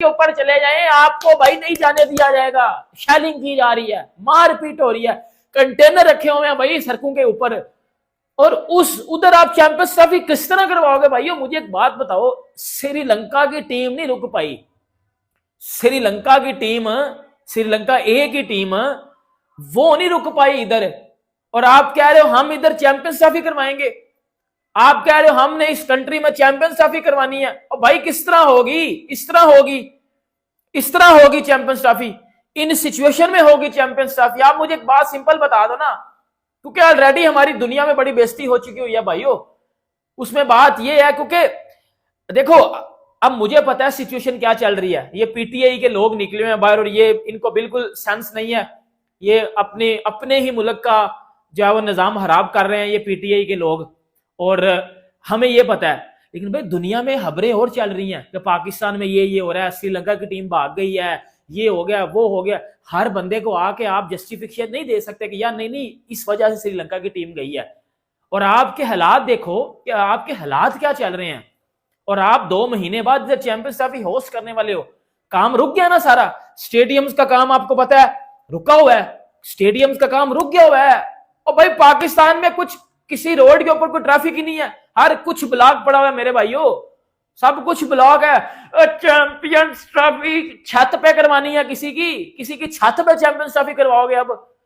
के ऊपर चले जाएं, आपको भाई नहीं जाने दिया जाएगा। शेलिंग की जा रही है, मारपीट हो रही है, कंटेनर रखे हुए हैं भाई सड़कों के ऊपर, और उधर आप चैंपियंस ट्रॉफी किस तरह करवाओगे भाइयों? मुझे एक बात बताओ, श्रीलंका की टीम नहीं रुक पाई, श्रीलंका की टीम, श्रीलंका ए की टीम वो नहीं रुक पाई इधर, और आप कह रहे हो हम इधर चैंपियंस ट्रॉफी करवाएंगे, आप कह रहे हो हमने इस कंट्री में चैंपियंस ट्रॉफी करवानी है। और भाई किस तरह होगी? इस तरह होगी, इस तरह होगी चैंपियंस ट्रॉफी, इन सिचुएशन में होगी चैंपियंस ट्रॉफी। आप मुझे एक बात सिंपल बता दो ना, क्योंकि ऑलरेडी हमारी दुनिया में बड़ी बेइज्जती हो चुकी हुई है भाइयों। उसमें बात यह है, क्योंकि देखो अब मुझे पता है सिचुएशन क्या चल रही है, ये पीटीआई के लोग निकले हुए हैं बाहर, और ये इनको बिल्कुल सेंस नहीं है, ये अपने अपने ही मुल्क का जो है वो निजाम खराब कर रहे हैं ये पीटीआई के लोग, और हमें ये पता है। लेकिन भाई दुनिया में खबरें और चल रही हैं कि पाकिस्तान में ये हो रहा है, श्रीलंका की टीम भाग गई है, ये हो गया वो हो गया। हर बंदे को आके आप जस्टिफिकेशन नहीं दे सकते कि यार नहीं नहीं इस वजह से श्रीलंका की टीम गई है। और आपके हालात देखो कि आपके हालात क्या चल रहे हैं, और आप 2 महीने बाद जब चैंपियंस ट्रॉफी होस्ट करने वाले हो, काम रुक गया ना सारा। स्टेडियम्स का काम आपको पता है रुका हुआ है, स्टेडियम्स का काम रुक गया हुआ है। और भाई पाकिस्तान में कुछ किसी रोड के ऊपर कोई ट्रैफिक ही नहीं है, हर कुछ ब्लॉक पड़ा हुआ है मेरे भाइयों, सब कुछ ब्लॉक है। चैंपियंस ट्रॉफी छत पे करवानी है किसी की छत पे चैंपियंस ट्रॉफी करवाओगे? अब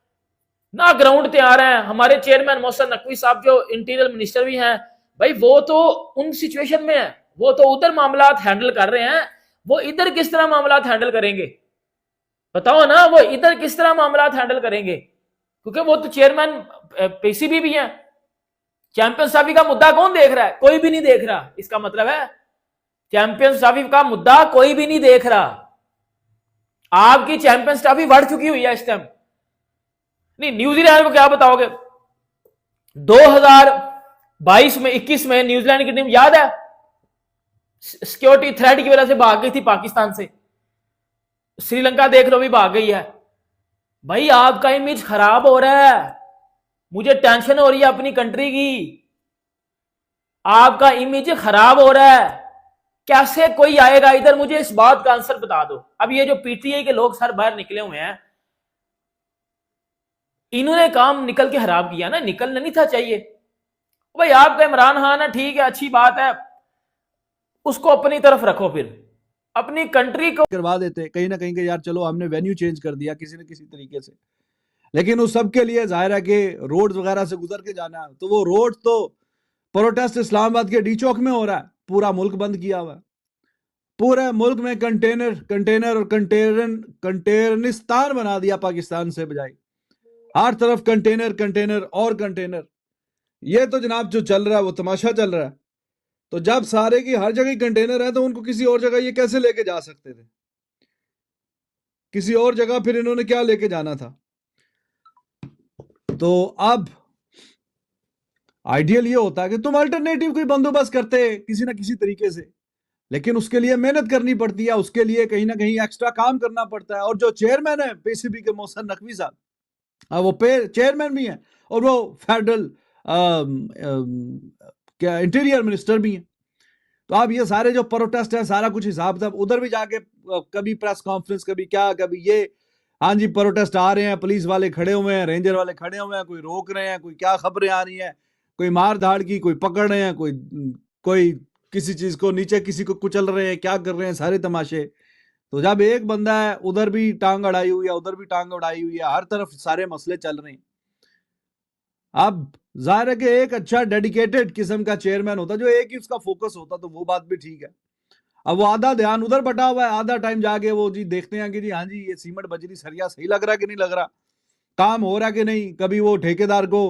ना ग्राउंड तैयार है। हमारे चेयरमैन मोहसिन नकवी साहब जो इंटीरियर मिनिस्टर भी हैं भाई, वो तो उन सिचुएशन में है, वो तो उधर मामला हैंडल कर रहे हैं, वो इधर किस तरह मामला हैंडल करेंगे? बताओ ना, वो इधर किस तरह मामला हैंडल करेंगे? क्योंकि वो तो चेयरमैन पीसीबी भी है। चैंपियंस ट्रॉफी का मुद्दा कौन देख रहा है? कोई भी नहीं देख रहा। इसका मतलब है चैंपियंस ट्रॉफी का मुद्दा कोई भी नहीं देख रहा। आपकी चैंपियंस ट्रॉफी बढ़ चुकी हुई है इस टाइम। नहीं, न्यूजीलैंड को क्या बताओगे? 2022 में 21 में न्यूजीलैंड की टीम याद है सिक्योरिटी थ्रेट की वजह से भाग गई थी पाकिस्तान से। श्रीलंका देख लो भी भाग गई है। भाई आपका इमेज खराब हो रहा है, मुझे टेंशन हो रही है अपनी कंट्री की। आपका इमेज खराब हो रहा है, कैसे कोई आएगा इधर? मुझे इस बात का आंसर बता दो। अब ये जो पीटीआई के लोग सर बाहर निकले हुए हैं, इन्होंने काम निकल के खराब किया ना, निकलना नहीं था चाहिए। भाई आपका इमरान खान है, ठीक है, अच्छी बात है, उसको अपनी तरफ रखो, फिर अपनी कंट्री को करवा देते कहीं ना कहीं के यार चलो हमने वेन्यू चेंज कर दिया किसी न किसी तरीके से। लेकिन उस सब के लिए जाहिर है कि रोड वगैरह से गुजर के जाना, तो वो रोड तो प्रोटेस्ट इस्लामाबाद के डी चौक में हो रहा है, पूरा मुल्क बंद किया हुआ है। पूरे मुल्क में कंटेनर कंटेनर और कंटेनरिस्तान बना दिया पाकिस्तान से बजाय, हर तरफ कंटेनर कंटेनर और कंटेनर। ये तो जनाब जो चल रहा है वो तमाशा चल रहा है। तो जब सारे की हर जगह कंटेनर है तो उनको किसी और जगह ये कैसे लेके जा सकते थे? किसी और जगह फिर इन्होंने क्या लेके जाना था? तो अब आइडियल ये होता है कि तुम अल्टरनेटिव कोई बंदोबस्त करते किसी ना किसी तरीके से, लेकिन उसके लिए मेहनत करनी पड़ती है, उसके लिए कहीं ना कहीं एक्स्ट्रा काम करना पड़ता है। और जो चेयरमैन है पीसीबी के मोहसिन नकवी साहब, वो चेयरमैन भी हैं और वो फेडरल क्या इंटीरियर मिनिस्टर भी हैं। तो अब ये सारे जो प्रोटेस्ट है सारा कुछ हिसाब था, उधर भी जाके कभी प्रेस कॉन्फ्रेंस, कभी क्या, कभी ये, हाँ जी प्रोटेस्ट आ रहे हैं, पुलिस वाले खड़े हुए हैं, रेंजर वाले खड़े हुए हैं, कोई रोक रहे हैं, कोई क्या खबरें आ रही हैं, कोई मार धाड़ की, कोई पकड़ रहे हैं, कोई किसी चीज को नीचे किसी को कुचल रहे हैं, क्या कर रहे हैं, सारे तमाशे। तो जब एक बंदा है उधर भी टांग अड़ाई हुई है, उधर भी टांग अड़ाई हुई है, हर तरफ सारे मसले चल रहे हैं। अब जाहिर है कि एक अच्छा डेडिकेटेड किस्म का चेयरमैन होता, जो एक ही उसका फोकस होता, तो वो बात भी ठीक है। अब वो आधा ध्यान उधर बटा हुआ है, आधा टाइम जाके वो जी देखते हैं कि जी हाँ जी ये सीमेंट बजरी सरिया सही लग रहा है कि नहीं लग रहा, काम हो रहा है कि नहीं। कभी वो ठेकेदार को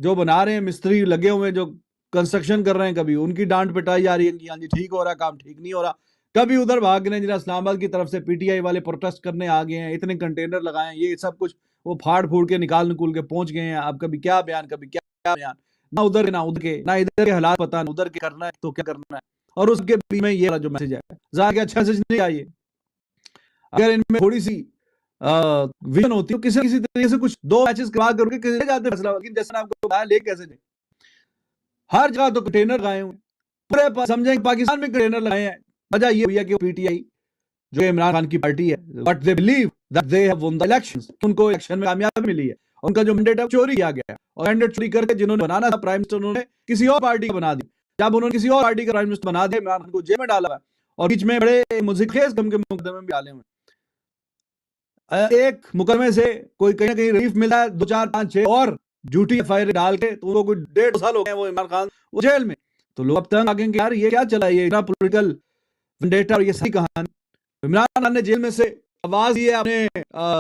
जो बना रहे हैं, मिस्त्री लगे हुए जो कंस्ट्रक्शन कर रहे हैं, कभी उनकी डांट पिटाई जा रही है कि हाँ जी ठीक हो रहा है काम, ठीक नहीं हो रहा। कभी उधर भाग गए जरा इस्लामाबाद की तरफ से पीटीआई वाले प्रोटेस्ट करने आ गए हैं, इतने कंटेनर लगाए, ये सब कुछ वो फाड़ फूड़ के निकाल के पहुंच गए हैं। अब कभी क्या बयान, कभी क्या बयान, ना उधर ना उधर के, ना इधर के हालात पता, ना उधर के करना है तो क्या करना है। और उसके बीच में ये जो मैसेज है, जाके अच्छा मैसेज नहीं आई। अगर इनमें थोड़ी सी विजन होती तो किसी किसी तरीके से कुछ 2 मैचेस करवा करके किसी जाते फैसला। लेकिन जैसे आपको बताया, ले कैसे जाए, हर जगह तो कंटेनर लगाए हुए पूरे समझें पाकिस्तान में कंटेनर लगाए हैं। वजह ये हुई है कि पीटीआई जो इमरान खान की पार्टी है, but they believe that they have won the elections, उनको इलेक्शन में कामयाबी मिली है, उनका जो मैंडेट है चोरी किया गया है, और मैंडेट चोरी करके जिन्होंने बनाना था प्राइम मिनिस्टर, उन्होंने किसी और पार्टी का बना दी। जब उन्होंने किसी और पार्टी का प्राइम मिनिस्टर बना दिया, इमरान खान को जेल में डाला है और बीच में बड़े मुज़िखेज़ किस्म के मुकदमे भी डाले हुए। एक मुकदमे से कोई कहीं ना कहीं रिलीफ मिलता है, 2 4 5 6 और झूठी एफआईआर डाल के, तो उनको कोई 1.5 साल हो गए वो इमरान खान वो जेल में। तो लोग अब तंग आ गए कि यार ये क्या चला, ये इतना पॉलिटिकल वेंडेटा और ये सही कहानी। इमरान खान ने जेल में से आवाज दी है अपने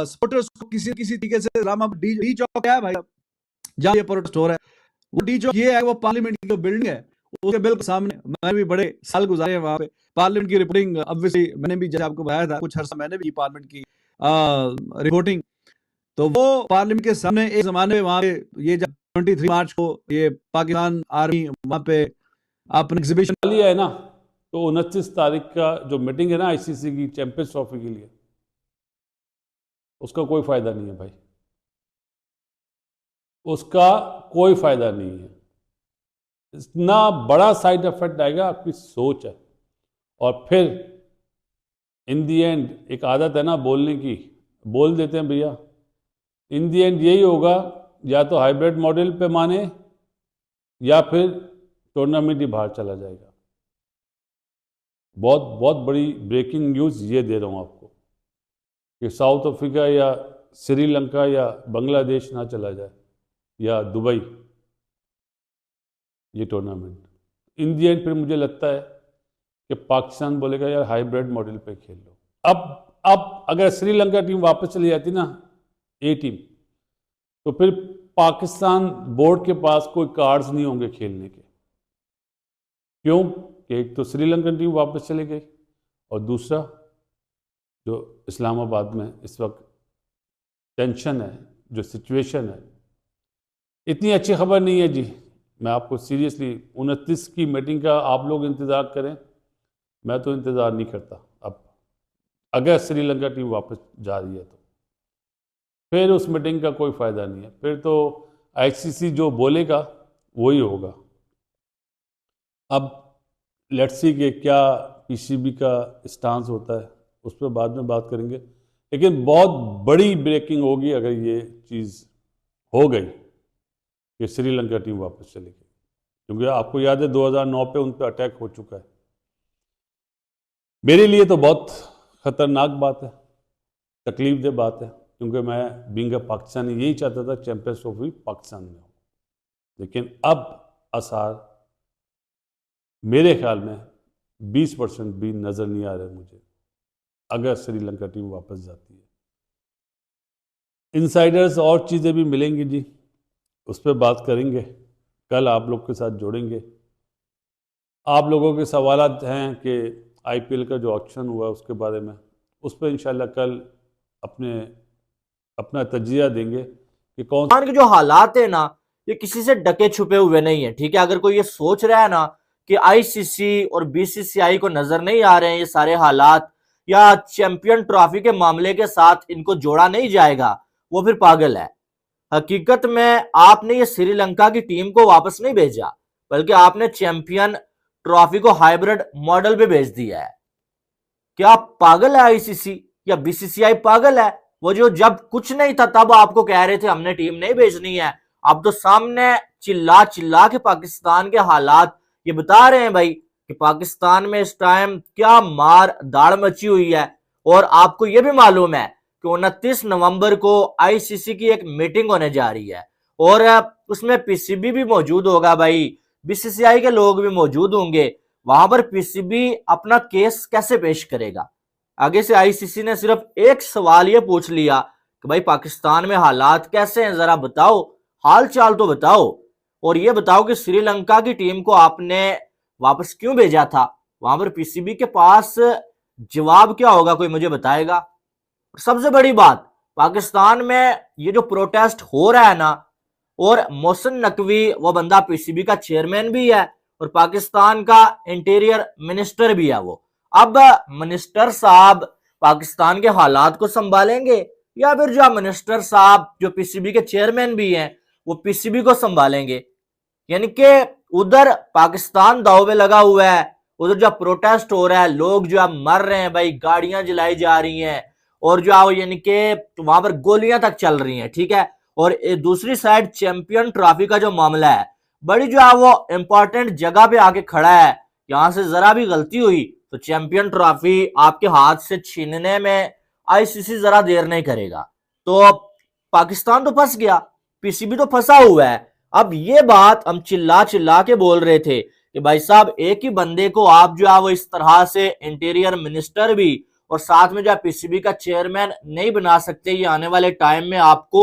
सपोर्टर्स को, किसी किसी तरीके से रामा डी चौक है भाई जहाँ ये प्रोटेस्ट हो रहा है, वो डी चौक ये है, वो पार्लियामेंट की जो बिल्डिंग है उसके बिल्कुल सामने। मैं भी बड़े साल गुजारे हैं वहां पे, पार्लियामेंट की रिपोर्टिंग ऑब्वियसली मैंने भी जैसे आपको बताया था कुछ अर्सा मैंने भी पार्लियामेंट की रिपोर्टिंग, तो वो पार्लियामेंट के सामने एक जमाने में वहां पे ये जब 23 मार्च को ये पाकिस्तान आर्मी वहां पे अपने एग्जीबिशन लिया है ना, तो 29 तारीख का जो मीटिंग है ना आईसीसी की चैंपियंस ट्रॉफी के लिए, उसका कोई फायदा नहीं है भाई, उसका कोई फायदा नहीं है। इतना बड़ा साइड इफेक्ट आएगा, आपकी सोच है। और फिर इन दी एंड एक आदत है ना बोलने की, बोल देते हैं भैया, इन दी एंड यही होगा, या तो हाइब्रिड मॉडल पे माने या फिर टूर्नामेंट ही बाहर चला जाएगा। बहुत बहुत बड़ी ब्रेकिंग न्यूज़ ये दे रहा हूँ आपको कि साउथ अफ्रीका या श्रीलंका या बांग्लादेश ना चला जाए या दुबई ये टूर्नामेंट। इन दी एंड फिर मुझे लगता है कि पाकिस्तान बोलेगा यार हाइब्रिड मॉडल पे खेल लो। अब अगर श्रीलंका टीम वापस चली जाती ना, ए टीम, तो फिर पाकिस्तान बोर्ड के पास कोई कार्ड्स नहीं होंगे खेलने के। क्यों कि एक तो श्रीलंकन टीम वापस चली गई, और दूसरा जो इस्लामाबाद में इस वक्त टेंशन है, जो सिचुएशन है, इतनी अच्छी खबर नहीं है जी। मैं आपको सीरियसली 29 की मीटिंग का आप लोग इंतज़ार करें, मैं तो इंतज़ार नहीं करता। अब अगर श्रीलंका टीम वापस जा रही है तो फिर उस मीटिंग का कोई फ़ायदा नहीं है, फिर तो आईसीसी जो बोलेगा वही होगा। अब लेट्स सी कि क्या पीसीबी का स्टांस होता है, उस पर बाद में बात करेंगे। लेकिन बहुत बड़ी ब्रेकिंग होगी अगर ये चीज़ हो गई कि श्रीलंका टीम वापस चली गई, क्योंकि आपको याद है 2009 पे उन पर अटैक हो चुका है। मेरे लिए तो बहुत ख़तरनाक बात है, तकलीफ दह बात है, क्योंकि मैं बीइंग अ पाकिस्तानी यही चाहता था चैंपियंस ट्रॉफी पाकिस्तान में हो। लेकिन अब आसार मेरे ख्याल में 20% भी नज़र नहीं आ रहे मुझे अगर श्रीलंका टीम वापस जाती है। इनसाइडर्स और चीज़ें भी मिलेंगी जी, उस पर बात करेंगे, कल आप लोग के साथ जोड़ेंगे। आप लोगों के सवालात हैं कि आईपीएल का जो ऑक्शन हुआ उसके बारे में, उस पर इंशाल्लाह कल अपना तजिया देंगे कि कौन के जो हालात है ना, ये किसी से डके छुपे हुए नहीं है। ठीक है, अगर कोई ये सोच रहा है ना कि आईसीसी और बीसीसीआई को नजर नहीं आ रहे हैं ये सारे हालात, या चैंपियन ट्रॉफी के मामले के साथ इनको जोड़ा नहीं जाएगा, वो फिर पागल है। हकीकत में आपने ये श्रीलंका की टीम को वापस नहीं भेजा, बल्कि आपने चैंपियन ट्रॉफी को हाइब्रिड मॉडल पे भेज दिया है। क्या पागल है आईसीसी या बीसीसीआई? पागल है वो, जो जब कुछ नहीं था तब आपको कह रहे थे हमने टीम नहीं भेजनी है। अब तो सामने चिल्ला चिल्ला के पाकिस्तान के हालात ये बता रहे हैं भाई कि पाकिस्तान में इस टाइम क्या मार दाड़ मची हुई है। और आपको ये भी मालूम है कि 29 नवंबर को आईसीसी की एक मीटिंग होने जा रही है, और उसमें पीसीबी भी मौजूद होगा भाई, बीसीसीआई के लोग भी मौजूद होंगे। वहां पर पीसीबी अपना केस कैसे पेश करेगा? आगे से आईसीसी ने सिर्फ एक सवाल ये पूछ लिया कि भाई पाकिस्तान में हालात कैसे हैं, जरा बताओ, हाल चाल तो बताओ, और ये बताओ कि श्रीलंका की टीम को आपने वापस क्यों भेजा था। वहां पर पीसीबी के पास जवाब क्या होगा, कोई मुझे बताएगा? सबसे बड़ी बात, पाकिस्तान में ये जो प्रोटेस्ट हो रहा है ना, और मोहसिन नकवी वो बंदा पीसीबी का चेयरमैन भी है और पाकिस्तान का इंटीरियर मिनिस्टर भी है वो। अब मिनिस्टर साहब पाकिस्तान के हालात को संभालेंगे, या फिर जो मिनिस्टर साहब जो पीसीबी के चेयरमैन भी हैं वो पीसीबी को संभालेंगे? यानी कि उधर पाकिस्तान दाव में लगा हुआ है उधर जो प्रोटेस्ट हो रहा है, लोग जो है मर रहे हैं भाई, गाड़ियां जलाई जा रही हैं और जो है यानी कि वहां पर गोलियां तक चल रही हैं, ठीक है। और दूसरी साइड चैंपियन ट्रॉफी का जो मामला है, बड़ी जो है वो इंपॉर्टेंट जगह पे आके खड़ा है। यहां से जरा भी गलती हुई तो चैंपियन ट्रॉफी आपके हाथ से छीनने में आईसीसी जरा देर नहीं करेगा। तो पाकिस्तान तो फंस गया, पीसीबी तो फंसा हुआ है। अब ये बात हम चिल्ला चिल्ला के बोल रहे थे कि भाई साहब, एक ही बंदे को आप जो है वो इस तरह से इंटीरियर मिनिस्टर भी और साथ में जो है पीसीबी का चेयरमैन नहीं बना सकते। ये आने वाले टाइम में आपको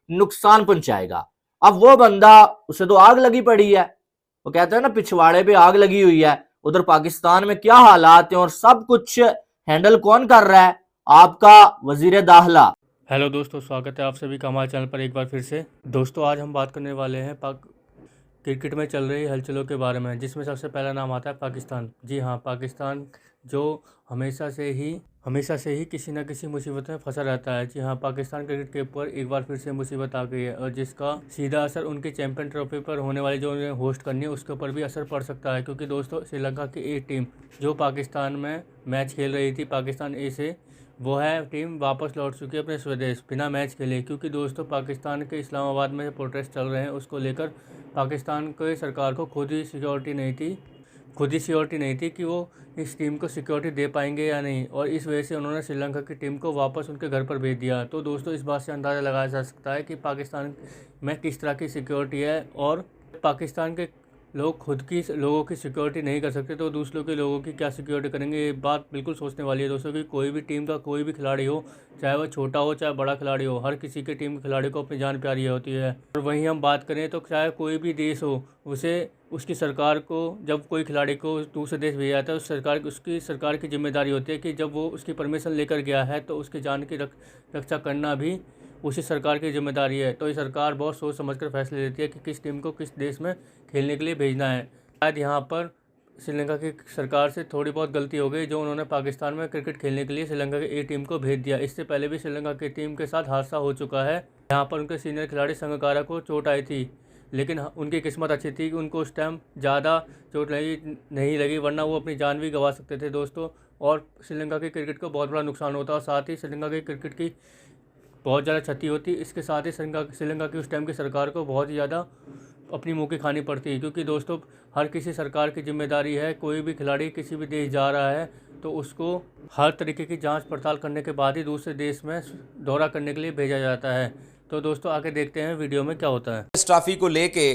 नुकसान पहुंचाएगा। अब वो बंदा, उसे तो आग लगी पड़ी है, वो कहते हैं ना पिछवाड़े पे आग लगी हुई है। उधर पाकिस्तान में क्या हालात हैं और सब कुछ हैंडल कौन कर रहा है? आपका वजीर दाखिला। हेलो दोस्तों, स्वागत है आप सभी का हमारे चैनल पर एक बार फिर से। दोस्तों, आज हम बात करने वाले हैं क्रिकेट में चल रही हलचलों के बारे में, जिसमें सबसे पहला नाम आता है पाकिस्तान। जी हाँ, पाकिस्तान जो हमेशा से ही किसी न किसी मुसीबत में फंसा रहता है। जी हाँ, पाकिस्तान क्रिकेट के ऊपर एक बार फिर से मुसीबत आ गई है और जिसका सीधा असर उनके चैंपियन ट्रॉफी पर होने वाली जो उन्हें होस्ट करनी है उसके ऊपर भी असर पड़ सकता है। क्योंकि दोस्तों, श्रीलंका की एक टीम जो पाकिस्तान में मैच खेल रही थी, पाकिस्तान ए से, वो है टीम वापस लौट चुकी है अपने स्वदेश बिना मैच खेले। क्योंकि दोस्तों, पाकिस्तान के इस्लामाबाद में प्रोटेस्ट चल रहे हैं, उसको लेकर पाकिस्तान के सरकार को खुद ही सिक्योरिटी नहीं थी कि वो इस टीम को सिक्योरिटी दे पाएंगे या नहीं, और इस वजह से उन्होंने श्रीलंका की टीम को वापस उनके घर पर भेज दिया। तो दोस्तों, इस बात से अंदाज़ा लगाया जा सकता है कि पाकिस्तान में किस तरह की सिक्योरिटी है, और पाकिस्तान के लोग खुद की लोगों की सिक्योरिटी नहीं कर सकते तो दूसरों के लोगों की क्या सिक्योरिटी करेंगे। ये बात बिल्कुल सोचने वाली है दोस्तों कि कोई भी टीम का कोई भी खिलाड़ी हो, चाहे वह छोटा हो चाहे बड़ा खिलाड़ी हो, हर किसी के टीम के खिलाड़ी को अपनी जान प्यारी होती है। और वहीं हम बात करें तो चाहे कोई भी देश हो, उसे उसकी सरकार को जब कोई खिलाड़ी को दूसरे देश भेजा जाता है, उसकी सरकार की जिम्मेदारी होती है कि जब वो उसकी परमिशन लेकर गया है तो उसकी जान की रक्षा करना भी उसी सरकार की जिम्मेदारी है। तो ये सरकार बहुत सोच समझकर फैसले लेती है कि किस टीम को किस देश में खेलने के लिए भेजना है। शायद यहाँ पर श्रीलंका की सरकार से थोड़ी बहुत गलती हो गई जो उन्होंने पाकिस्तान में क्रिकेट खेलने के लिए श्रीलंका की एक टीम को भेज दिया। इससे पहले भी श्रीलंका की टीम के साथ हादसा हो चुका है, यहाँ पर उनके सीनियर खिलाड़ी संगकारा को चोट आई थी, लेकिन उनकी किस्मत अच्छी थी कि उनको उस टाइम ज़्यादा चोट नहीं लगी, वरना वो अपनी जान भी गंवा सकते थे दोस्तों। और श्रीलंका की क्रिकेट को बहुत बड़ा नुकसान होता और साथ ही श्रीलंका की क्रिकेट की बहुत ज़्यादा क्षति होती। इसके साथ ही श्रीलंका की उस टाइम की सरकार को बहुत ही ज़्यादा अपनी मुँह की खानी पड़ती है। क्योंकि दोस्तों, हर किसी सरकार की जिम्मेदारी है, कोई भी खिलाड़ी किसी भी देश जा रहा है तो उसको हर तरीके की जांच पड़ताल करने के बाद ही दूसरे देश में दौरा करने के लिए भेजा जाता है। तो दोस्तों, आगे देखते हैं वीडियो में क्या होता है। इस ट्रॉफी को लेके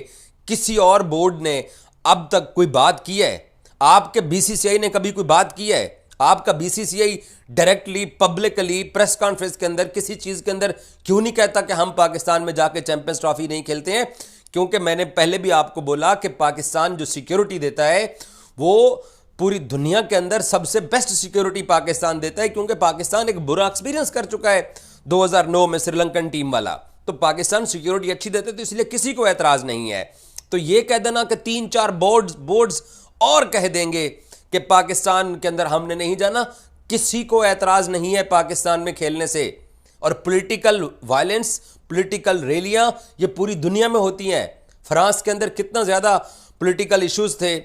किसी और बोर्ड ने अब तक कोई बात की है? आपके बीसीसीआई ने कभी कोई बात की है? आपका BCCI directly publicly press conference के अंदर किसी चीज के अंदर क्यों नहीं कहता कि हम पाकिस्तान में जाके चैंपियंस ट्रॉफी नहीं खेलते हैं? क्योंकि मैंने पहले भी आपको बोला कि पाकिस्तान जो सिक्योरिटी देता है वो पूरी दुनिया के अंदर सबसे बेस्ट सिक्योरिटी पाकिस्तान देता है। क्योंकि पाकिस्तान एक बुरा एक्सपीरियंस कर चुका है 2009 में श्रीलंकन टीम वाला, तो पाकिस्तान सिक्योरिटी अच्छी देते तो इसलिए किसी को एतराज नहीं है। तो ये कह देना कि 3-4 बोर्ड्स और कह देंगे कि पाकिस्तान के अंदर हमने नहीं जाना, किसी को एतराज नहीं है पाकिस्तान में खेलने से। और पॉलिटिकल वायलेंस, पॉलिटिकल रैलियां ये पूरी दुनिया में होती हैं। फ्रांस के अंदर कितना ज्यादा पॉलिटिकल इश्यूज थे,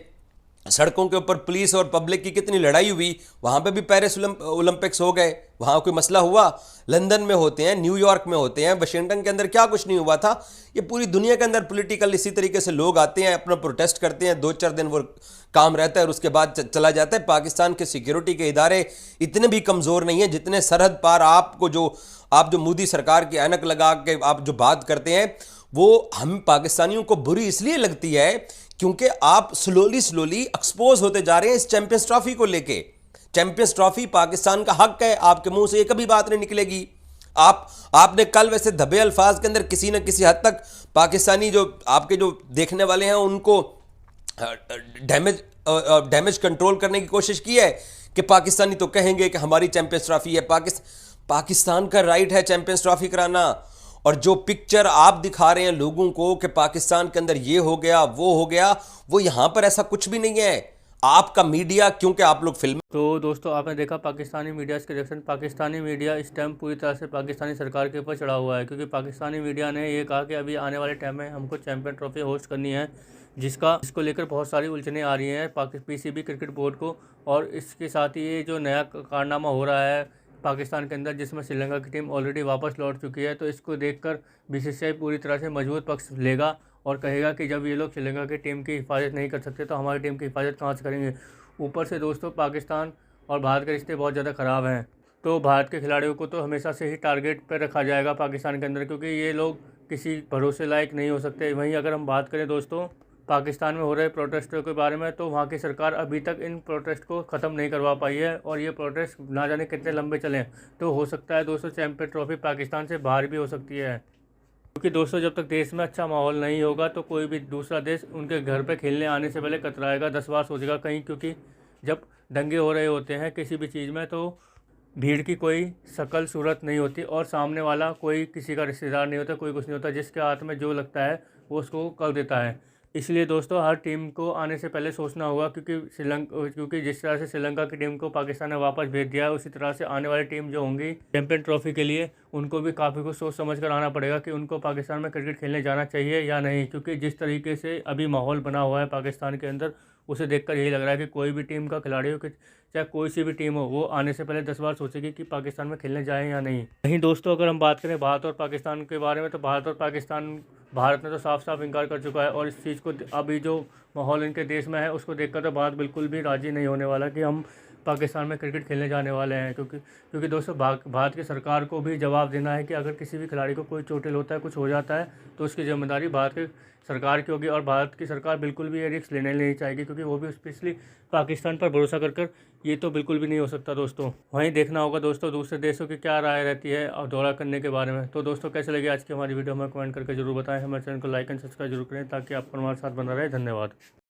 सड़कों के ऊपर पुलिस और पब्लिक की कितनी लड़ाई हुई, वहां पे भी पेरिस ओलंपिक्स हो गए, वहां कोई मसला हुआ? लंदन में होते हैं, न्यूयॉर्क में होते हैं, वाशिंगटन के अंदर क्या कुछ नहीं हुआ था। ये पूरी दुनिया के अंदर पॉलिटिकल इसी तरीके से लोग आते हैं, अपना प्रोटेस्ट करते हैं, 2-4 दिन वो काम रहता है और उसके बाद चला जाता है। पाकिस्तान के सिक्योरिटी के इदारे इतने भी कमज़ोर नहीं है जितने सरहद पार आप जो मोदी सरकार की ऐनक लगा के आप जो बात करते हैं वो हम पाकिस्तानियों को बुरी इसलिए लगती है क्योंकि आप स्लोली एक्सपोज होते जा रहे हैं इस चैंपियंस ट्रॉफी को लेके। चैंपियंस ट्रॉफी पाकिस्तान का हक है, आपके मुंह से ये कभी बात नहीं निकलेगी। आपने कल वैसे दबे अल्फाज के अंदर किसी न किसी हद तक पाकिस्तानी जो आपके जो देखने वाले हैं उनको डैमेज कंट्रोल करने की कोशिश की है कि पाकिस्तानी तो कहेंगे कि हमारी चैंपियंस ट्रॉफी है। पाकिस्तान का राइट है चैंपियंस ट्रॉफी कराना। और जो पिक्चर आप दिखा रहे हैं लोगों को कि पाकिस्तान के अंदर ये हो गया वो हो गया, वो यहां पर ऐसा कुछ भी नहीं है। आपका मीडिया, क्योंकि आप लोग फिल्म। तो दोस्तों, आपने देखा पाकिस्तानी मीडिया के रिएक्शन। पाकिस्तानी मीडिया इस टाइम पूरी तरह से पाकिस्तानी सरकार के ऊपर चढ़ा हुआ है, क्योंकि पाकिस्तानी मीडिया ने ये कहा कि अभी आने वाले टाइम में हमको चैंपियन ट्रॉफी होस्ट करनी है जिसको लेकर बहुत सारी उलझनें आ रही हैं पीसीबी क्रिकेट बोर्ड को। और इसके साथ ही ये जो नया कारनामा हो रहा है पाकिस्तान के अंदर, जिसमें श्रीलंका की टीम ऑलरेडी वापस लौट चुकी है, तो इसको देखकर बीसीसीआई पूरी तरह से मजबूत पक्ष लेगा और कहेगा कि जब ये लोग श्रीलंका की टीम की हिफाजत नहीं कर सकते तो हमारी टीम की हिफाजत कहाँ से करेंगे। ऊपर से दोस्तों पाकिस्तान और भारत के रिश्ते बहुत ज़्यादा ख़राब हैं, तो भारत के खिलाड़ियों को तो हमेशा से ही टारगेट पर रखा जाएगा पाकिस्तान के अंदर, क्योंकि ये लोग किसी भरोसे लायक नहीं हो सकते। वहीं अगर हम बात करें दोस्तों पाकिस्तान में हो रहे प्रोटेस्टों के बारे में, तो वहाँ की सरकार अभी तक इन प्रोटेस्ट को ख़त्म नहीं करवा पाई है और ये प्रोटेस्ट ना जाने कितने लंबे चलें। तो हो सकता है दोस्तों चैंपियन ट्रॉफी पाकिस्तान से बाहर भी हो सकती है, क्योंकि दोस्तों जब तक देश में अच्छा माहौल नहीं होगा तो कोई भी दूसरा देश उनके घर पे खेलने आने से पहले कतराएगा, 10 बार सोचेगा कहीं, क्योंकि जब दंगे हो रहे होते हैं किसी भी चीज़ में तो भीड़ की कोई शक्ल सूरत नहीं होती और सामने वाला कोई किसी का रिश्तेदार नहीं होता, कोई कुछ नहीं होता, जिसके हाथ में जो लगता है वो उसको कर देता है। इसलिए दोस्तों हर टीम को आने से पहले सोचना होगा, क्योंकि जिस तरह से श्रीलंका की टीम को पाकिस्तान ने वापस भेज दिया है, उसी तरह से आने वाली टीम जो होंगी चैंपियन ट्रॉफी के लिए, उनको भी काफ़ी कुछ सोच समझ कर आना पड़ेगा कि उनको पाकिस्तान में क्रिकेट खेलने जाना चाहिए या नहीं। क्योंकि जिस तरीके से अभी माहौल बना हुआ है पाकिस्तान के अंदर, उसे देखकर यही लग रहा है कि कोई भी टीम का खिलाड़ी हो कि चाहे कोई सी भी टीम हो, वो आने से पहले 10 बार सोचेगी कि पाकिस्तान में खेलने जाएं या नहीं। वहीं दोस्तों अगर हम बात करें भारत और पाकिस्तान के बारे में, तो भारत ने तो साफ साफ इनकार कर चुका है और इस चीज़ को अभी जो माहौल इनके देश में है उसको देखकर तो भारत बिल्कुल भी राज़ी नहीं होने वाला कि हम पाकिस्तान में क्रिकेट खेलने जाने वाले हैं। क्योंकि दोस्तों भारत की सरकार को भी जवाब देना है कि अगर किसी भी खिलाड़ी को कोई चोटिल होता है, कुछ हो जाता है, तो उसकी जिम्मेदारी भारत की सरकार की होगी और भारत की सरकार बिल्कुल भी ये रिस्क लेने नहीं चाहेगी, क्योंकि वो भी स्पेशली पाकिस्तान पर भरोसा कर ये तो बिल्कुल भी नहीं हो सकता दोस्तों। वहीं देखना होगा दोस्तों दूसरे देशों की क्या राय रहती है और दौरा करने के बारे में। तो दोस्तों कैसे लगी आज की हमारी वीडियो, हमें कमेंट करके जरूर बताएं। हमारे चैनल को लाइक एंड सब्सक्राइब जरूर करें ताकि आपका हमारे साथ बना रहे। धन्यवाद।